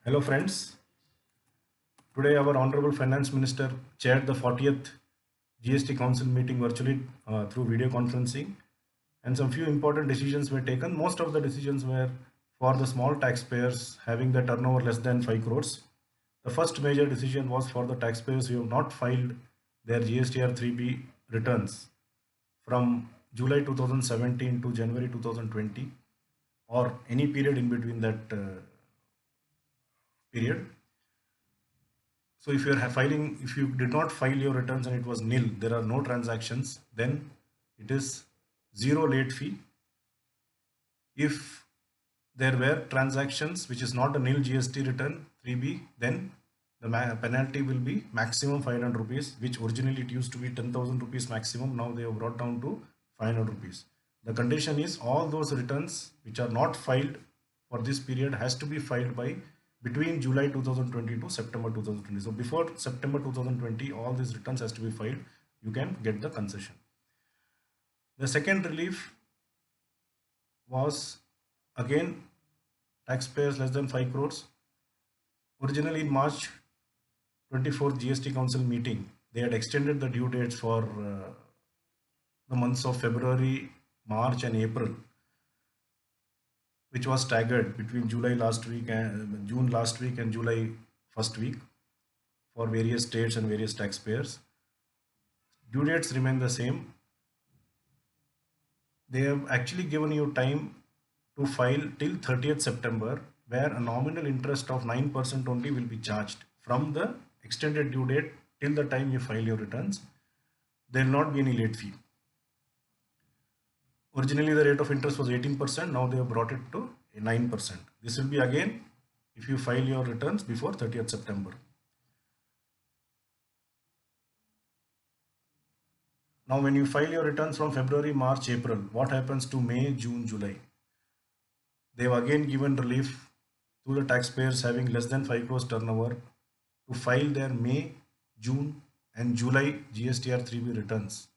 Hello friends, today our Honorable Finance Minister chaired the 40th GST Council meeting virtually through video conferencing, and some few important decisions were taken. Most of the decisions were for the small taxpayers having the turnover less than 5 crores. The first major decision was for the taxpayers who have not filed their GSTR 3B returns from July 2017 to January 2020 or any period in between that period. So if if you did not file your returns and it was nil, there are no transactions, then it is zero late fee. If there were transactions which is not a nil GST return 3B, then the penalty will be maximum 500 rupees, which originally it used to be 10,000 rupees maximum. Now they have brought down to 500 rupees. The condition is all those returns which are not filed for this period has to be filed by between July 2020 to September 2020. So before September 2020, all these returns has to be filed. You can get the concession. The second relief was again taxpayers less than 5 crores. Originally in March 24th GST Council meeting, they had extended the due dates for the months of February, March and April, which was staggered between July last week and June last week and July first week for various states and various taxpayers. Due dates remain the same. They have actually given you time to file till 30th September, where a nominal interest of 9% only will be charged from the extended due date till the time you file your returns. There will not be any late fee. Originally the rate of interest was 18%, now they have brought it to 9%. This will be again if you file your returns before 30th September. Now when you file your returns from February, March, April, what happens to May, June, July? They have again given relief to the taxpayers having less than 5 crores turnover to file their May, June and July GSTR 3B returns.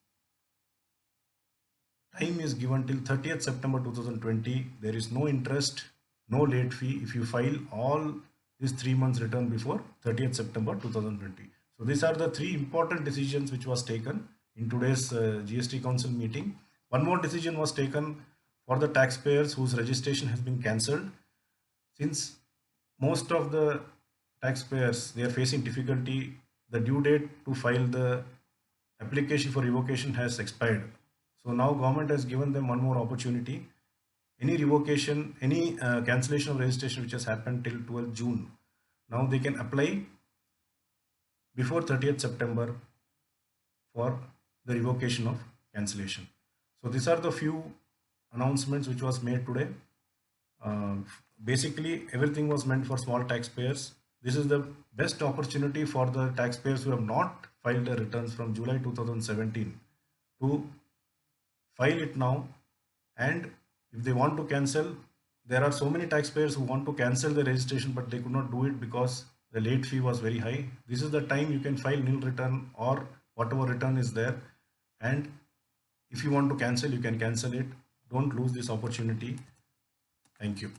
Time is given till 30th September 2020. There is no interest, no late fee if you file all these 3 months return before 30th September 2020. So these are the three important decisions which was taken in today's GST Council meeting. One more decision was taken for the taxpayers whose registration has been cancelled. Since most of the taxpayers, they are facing difficulty, the due date to file the application for revocation has expired. So now government has given them one more opportunity. Any revocation, any cancellation of registration which has happened till 12th June, now they can apply before 30th September for the revocation of cancellation. So these are the few announcements which was made today. Uh, Basically everything was meant for small taxpayers. This is the best opportunity for the taxpayers who have not filed their returns from July 2017 to file it now. And if they want to cancel, there are so many taxpayers who want to cancel the registration but they could not do it because the late fee was very high. This is the time you can file nil return or whatever return is there, and if you want to cancel, you can cancel it. Don't lose this opportunity. Thank you.